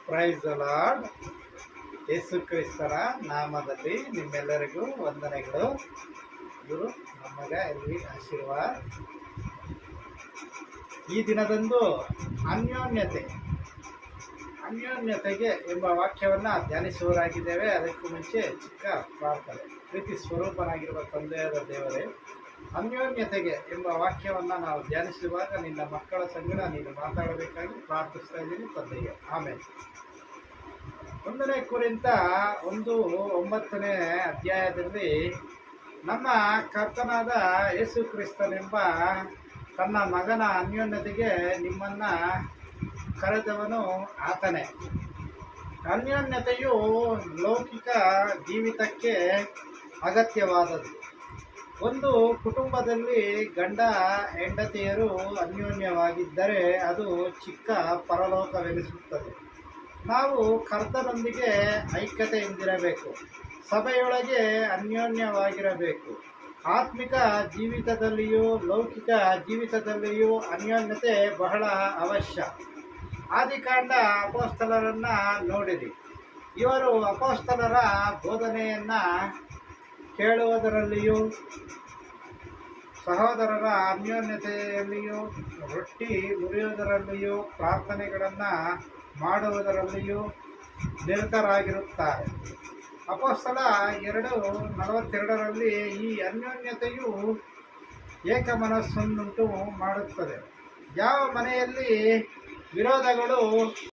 Praise the lord. ಯೇಸು ಕ್ರಿಸ್ತರ ನಾಮದಲ್ಲಿ ನಿಮ್ಮೆಲ್ಲರಿಗೂ ವಂದನೆಗಳು. ಗುರು ನಮಗ ಎಲ್ಲಿ ಆಶೀರ್ವಾದ. ಈ ದಿನದಂದು ಅನ್ಯೋನ್ಯತೆಗೆ ಎಂಬ ವಾಕ್ಯವನ್ನು ಧ್ಯಾನಿಸುವರಾಗಿದ್ದೇವೆ. ಅದಕ್ಕೂ ಮುಂಚೆ ಚಿಕ್ಕ ಪ್ರಾರ್ಥನೆ. ಪ್ರೀತಿ ಸ್ವರೂಪನಾಗಿರುವ ತಂದೆಯಾದ ದೇವರೇ, ಅನ್ಯೋನ್ಯತೆಗೆ ಎಂಬ ವಾಕ್ಯವನ್ನು ನಾವು ಧ್ಯಾನಿಸುವಾಗ ನಿನ್ನ ಮಕ್ಕಳ ಸಂಗಡ ನೀನು ಮಾತಾಡಬೇಕಾಗಿ ಪ್ರಾರ್ಥಿಸ್ತಾ ಇದ್ದೀನಿ ತಂದೆಗೆ. ಆಮೇಲೆ 1 ಕೊರಿಂಥ 1:9 ಅಧ್ಯಾಯದಲ್ಲಿ ನಮ್ಮ ಕರ್ತನಾದ ಯೇಸು ಕ್ರಿಸ್ತನೆಂಬ ತನ್ನ ಮಗನ ಅನ್ಯೋನ್ಯತೆಗೆ ನಿಮ್ಮನ್ನು ಕರೆದವನು ಆತನೇ. ಅನ್ಯೋನ್ಯತೆಯು ಲೌಕಿಕ ಜೀವಿತಕ್ಕೆ ಅಗತ್ಯವಾದದ್ದು. ಒಂದು ಕುಟುಂಬದಲ್ಲಿ ಗಂಡ ಹೆಂಡತಿಯರು ಅನ್ಯೋನ್ಯವಾಗಿದ್ದರೆ ಅದು ಚಿಕ್ಕ ಪರಲೋಕವೆನಿಸುತ್ತದೆ. ನಾವು ಕರ್ತನೊಂದಿಗೆ ಐಕ್ಯತೆಯಿಂದಿರಬೇಕು. ಸಭೆಯೊಳಗೆ ಅನ್ಯೋನ್ಯವಾಗಿರಬೇಕು. ಆತ್ಮಿಕ ಜೀವಿತದಲ್ಲಿಯೂ ಲೌಕಿಕ ಜೀವಿತದಲ್ಲಿಯೂ ಅನ್ಯೋನ್ಯತೆ ಬಹಳ ಅವಶ್ಯ. ಆದಿಕಾಂಡ ಅಪೊಸ್ತಲರನ್ನು ನೋಡಿರಿ. ಇವರು ಅಪೊಸ್ತಲರ ಬೋಧನೆಯನ್ನು ಕೇಳುವುದರಲ್ಲಿಯೂ ಸಹೋದರರ ಅನ್ಯೋನ್ಯತೆಯಲ್ಲಿಯೂ ರೊಟ್ಟಿ ಮುರಿಯುವುದರಲ್ಲಿಯೂ ಪ್ರಾರ್ಥನೆಗಳನ್ನು ಮಾಡುವುದರಲ್ಲಿಯೂ ನಿರತರಾಗಿರುತ್ತಾರೆ. ಅಪೊಸ್ತಲ 2:42 ಈ ಅನ್ಯೋನ್ಯತೆಯು ಏಕಮನಸ್ಸನ್ನುಂಟು ಮಾಡುತ್ತದೆ. ಯಾವ ಮನೆಯಲ್ಲಿ ವಿರೋಧಗಳು